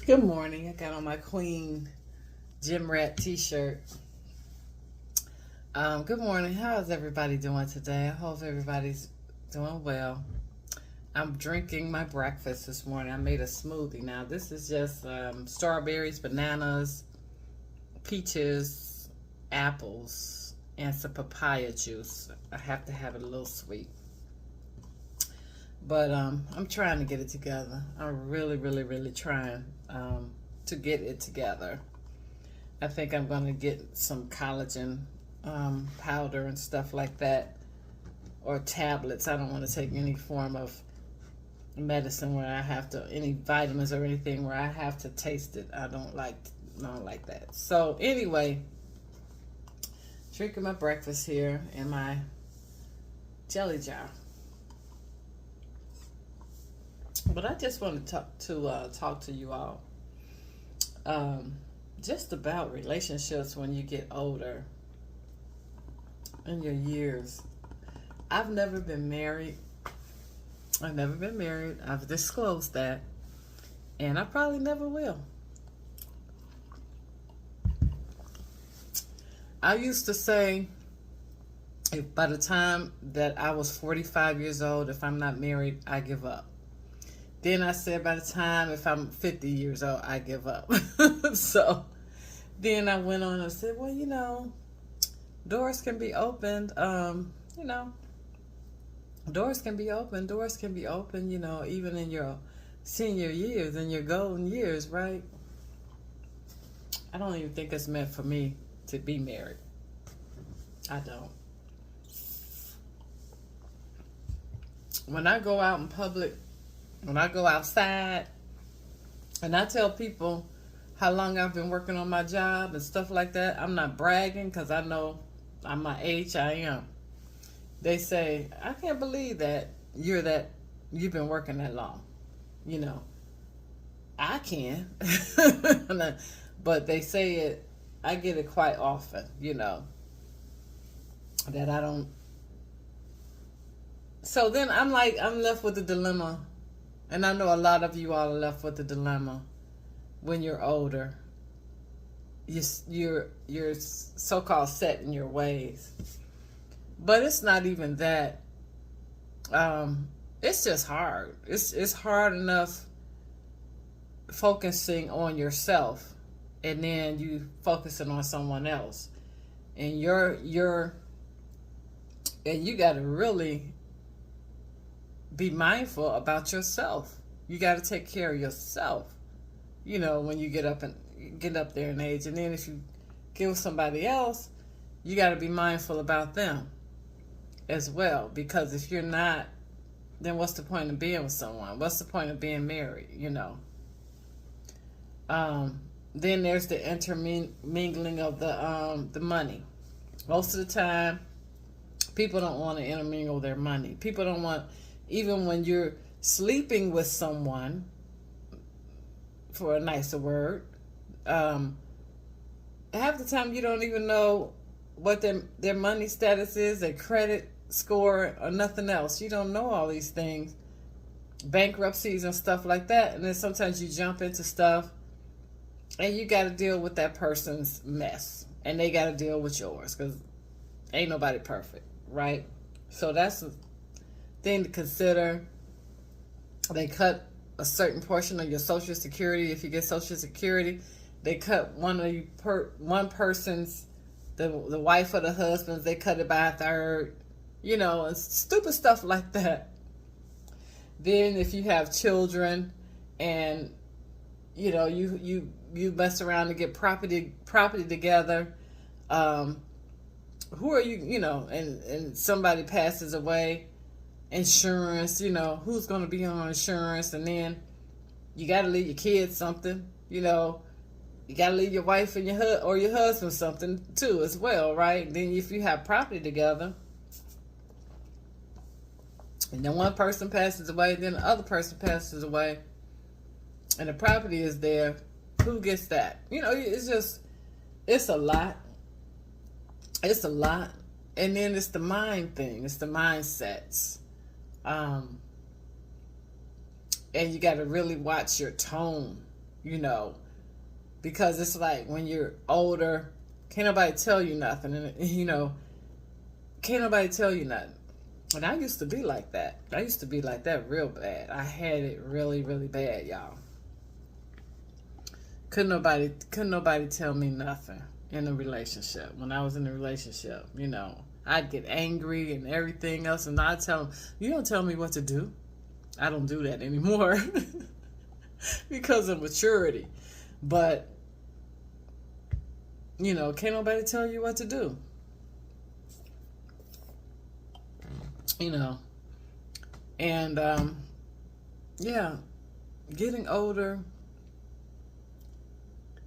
Good morning. I got on my Queen Gym Rat t-shirt. Good morning. How is everybody doing today? I hope everybody's doing well. I'm drinking my breakfast this morning. I made a smoothie. Now, this is just strawberries, bananas, peaches, apples, and some papaya juice. I have to have it a little sweet. But I'm trying to get it together. I'm really trying to get it together. I think I'm going to get some collagen powder and stuff like that, or tablets. I don't want to take any form of medicine where I have to, any vitamins or anything where I have to taste it. I don't like that. So anyway, drinking my breakfast here in my jelly jar. But I just want to talk to you all just about relationships when you get older in your years. I've never been married. I've disclosed that, and I probably never will. I used to say, if by the time that I was 45 years old, if I'm not married, I give up. Then I said, by the time if I'm 50 years old, I give up. So then I went on and said, well, doors can be opened. Doors can be open, even in your senior years, in your golden years, right? I don't even think it's meant for me to be married. I don't. When I go out in public, when I go outside and I tell people how long I've been working on my job and stuff like that, I'm not bragging because I know I'm my age I am. They say, I can't believe that you've been working that long. I can. But they say it, I get it quite often, that I don't. So then I'm left with the dilemma. And I know a lot of you all are left with the dilemma when you're older. You're so-called set in your ways. But it's not even that. It's just hard. It's hard enough focusing on yourself and then you focusing on someone else. And you got to really be mindful about yourself. You got to take care of yourself, when you get up there in age. And then if you get with somebody else, you got to be mindful about them as well. Because if you're not, then what's the point of being with someone? What's the point of being married, Then there's the intermingling of the money. Most of the time, people don't want to intermingle their money. People don't want, even when you're sleeping with someone, for a nicer word, half the time you don't even know what their money status is, their credit score, or nothing else. You don't know all these things, bankruptcies and stuff like that. And then sometimes you jump into stuff and you got to deal with that person's mess and they got to deal with yours, because ain't nobody perfect, right? So that's thing to consider. They cut a certain portion of your Social Security. If you get Social Security, they cut one person's, the wife or the husband's, they cut it by a third, and stupid stuff like that. Then if you have children and you mess around to get property together, who are you, and somebody passes away, insurance, who's going to be on insurance? And then you got to leave your kids something, you got to leave your wife and your husband something too as well, right? Then if you have property together and then one person passes away, then the other person passes away and the property is there, who gets that? It's a lot. It's a lot. And then it's the mind thing. It's the mindsets. And you got to really watch your tone you know, because it's like when you're older, can't nobody tell you nothing, and you know, can't nobody tell you nothing. And I used to be like that. I used to be like that real bad. I had it really, really bad, y'all. Couldn't nobody tell me nothing in a relationship. When I was in a relationship, you know, I'd get angry and everything else, and I'd tell them, "You don't tell me what to do." I don't do that anymore because of maturity. But you know, can't nobody tell you what to do. You know, and yeah, getting older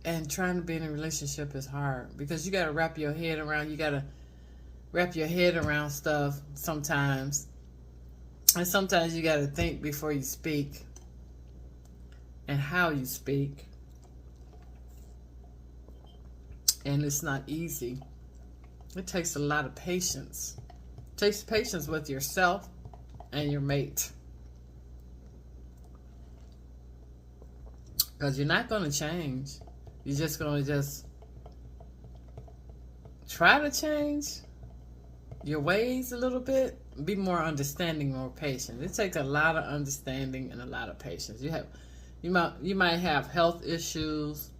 and trying to be in a relationship is hard because you got to wrap your head around stuff sometimes, and sometimes you got to think before you speak and how you speak, and it's not easy. It takes a lot of patience. It takes patience with yourself and your mate, because you're not going to change. You're just going to just try to change your ways a little bit. Be more understanding, more patient. It takes a lot of understanding and a lot of patience. You might have health issues,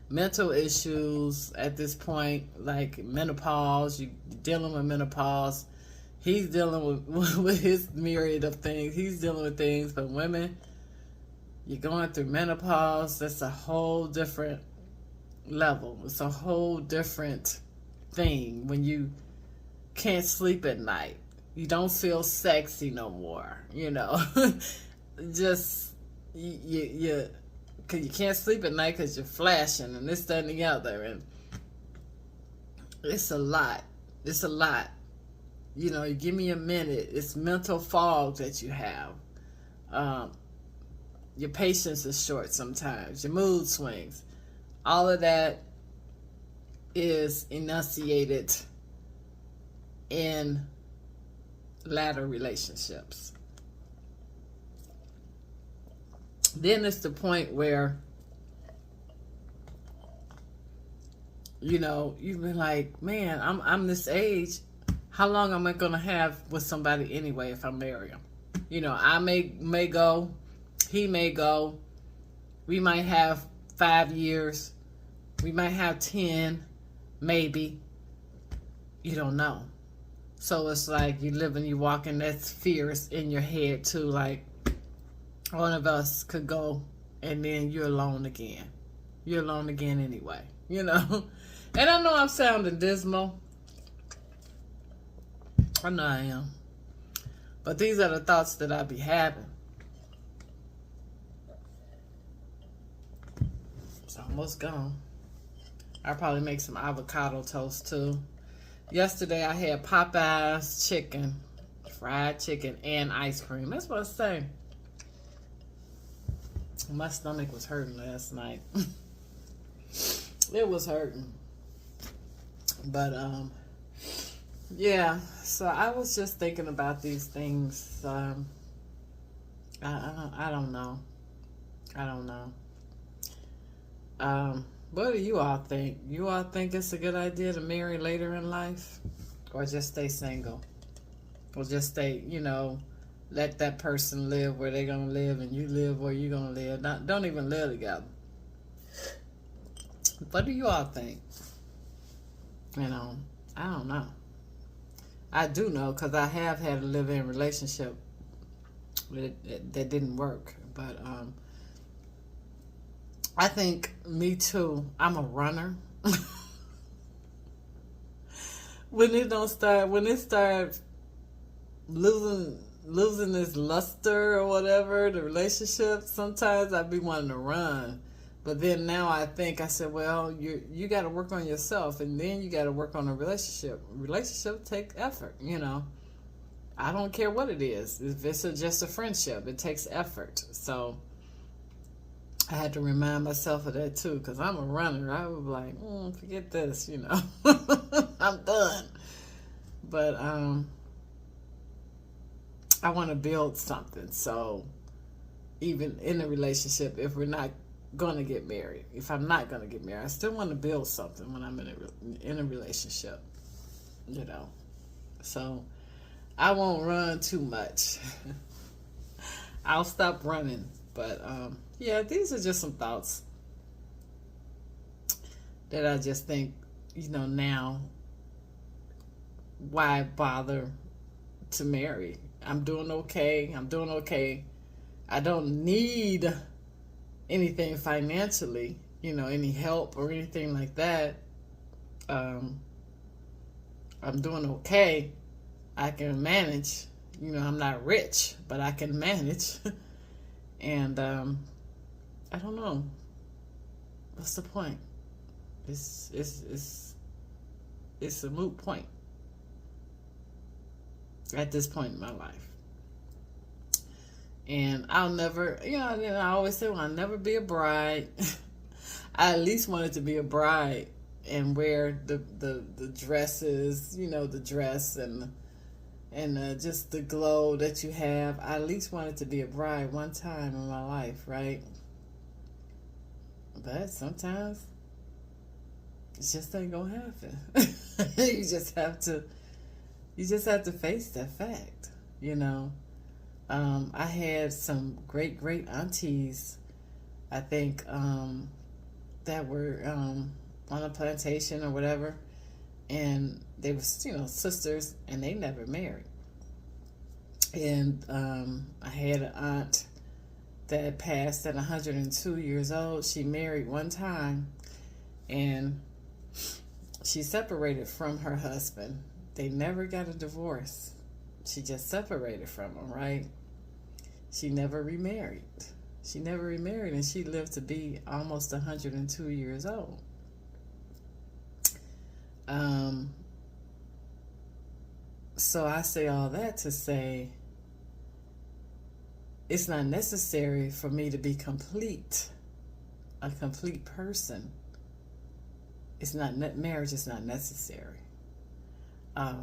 mental issues at this point, like menopause. You're dealing with menopause. He's dealing with his myriad of things. He's dealing with things, but women, you're going through menopause. That's a whole different level. It's a whole different thing when you can't sleep at night. You don't feel sexy no more. You know, just you cause you can't sleep at night because you're flashing and this, that, and the other, and it's a lot. It's a lot. You know, you give me a minute. It's mental fog that you have. Your patience is short sometimes. Your mood swings. All of that is enunciated in latter relationships. Then it's the point where, you know, you've been like, man, I'm this age. How long am I gonna have with somebody anyway if I marry him? You know, I may go. He may go. We might have 5 years. We might have 10, maybe. You don't know. So it's like you live and you walk, and that fear is in your head too. Like, one of us could go, and then you're alone again. You're alone again anyway. You know? And I know I'm sounding dismal. I know I am. But these are the thoughts that I be having. It's almost gone. I'll probably make some avocado toast too. Yesterday I had Popeye's chicken, fried chicken, and ice cream. That's what I say. My stomach was hurting last night. It was hurting. But yeah. So I was just thinking about these things. I don't know. I don't know. What do you all think? You all think it's a good idea to marry later in life? Or just stay single? Or just stay, you know, let that person live where they're going to live and you live where you're going to live. Don't even live together. What do you all think? You know, I don't know. I do know because I have had a live-in relationship that didn't work. But I think me too. I'm a runner. when it starts losing its luster or whatever, the relationship, sometimes I be wanting to run. But then now I said, well, you got to work on yourself, and then you got to work on a relationship. Relationship take effort, you know. I don't care what it is. If it's just a friendship, it takes effort. So I had to remind myself of that too, because I'm a runner. I was like, forget this, you know. I'm done. But I want to build something. So even in a relationship if we're not going to get married. If I'm not going to get married, I still want to build something when I'm in a relationship, you know. So I won't run too much. I'll stop running. But yeah, these are just some thoughts that I just think, you know, now, why bother to marry? I'm doing okay. I'm doing okay. I don't need anything financially, you know, any help or anything like that. I'm doing okay. I can manage. You know, I'm not rich, but I can manage. And I don't know. What's the point? It's a moot point at this point in my life. And I'll never, you know, I always say, well, I'll never be a bride. I at least wanted to be a bride and wear the dresses, you know, the dress and just the glow that you have. I at least wanted to be a bride one time in my life, right? But sometimes it just ain't gonna happen. You just have to face that fact, you know. I had some great aunties, I think, that were on a plantation or whatever, and they were, you know, sisters, and they never married. And I had an aunt that passed at 102 years old. She married one time, and she separated from her husband. They never got a divorce. She just separated from him, right? She never remarried. And she lived to be almost 102 years old. So I say all that to say it's not necessary for me to be a complete person. It's not, marriage is not necessary. I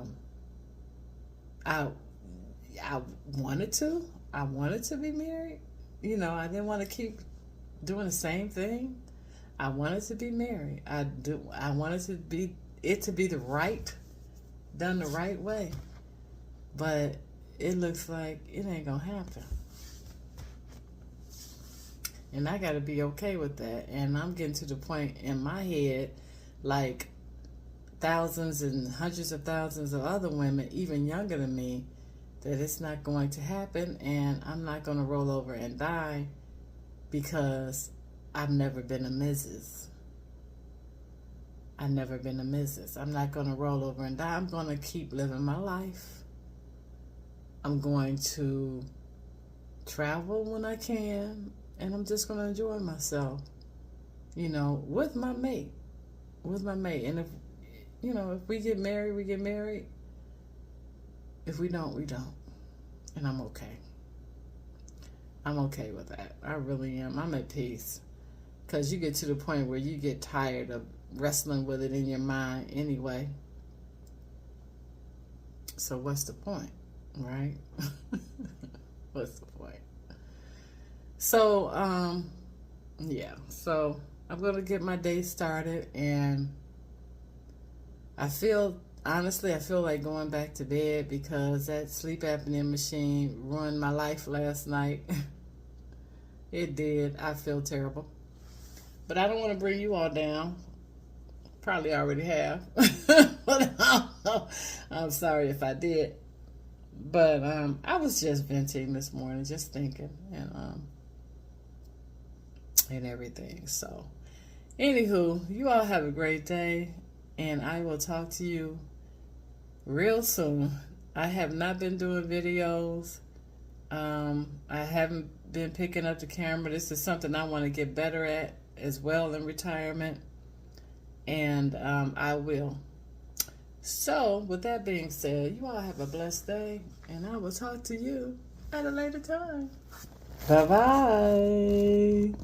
wanted to be married. You know, I didn't want to keep doing the same thing. I wanted to be married. I wanted to be done the right way. But it looks like it ain't gonna happen. And I gotta be okay with that. And I'm getting to the point in my head, like thousands and hundreds of thousands of other women, even younger than me, that it's not going to happen, and I'm not going to roll over and die because I've never been a Mrs. I'm not going to roll over and die. I'm going to keep living my life. I'm going to travel when I can, and I'm just going to enjoy myself, you know, with my mate. And if, you know, if we get married, we get married. If we don't, we don't. And I'm okay. I'm okay with that. I really am. I'm at peace. Because you get to the point where you get tired of wrestling with it in your mind anyway. So what's the point, right? What's the point? So, yeah. So I'm going to get my day started, and honestly, I feel like going back to bed because that sleep apnea machine ruined my life last night. It did. I feel terrible. But I don't want to bring you all down. Probably already have. But I'm sorry if I did. But I was just venting this morning, just thinking, and everything. So, anywho, you all have a great day, and I will talk to you real soon. I have not been doing videos. I haven't been picking up the camera. This is something I want to get better at as well in retirement. And I will. So, with that being said, you all have a blessed day, and I will talk to you at a later time. Bye-bye.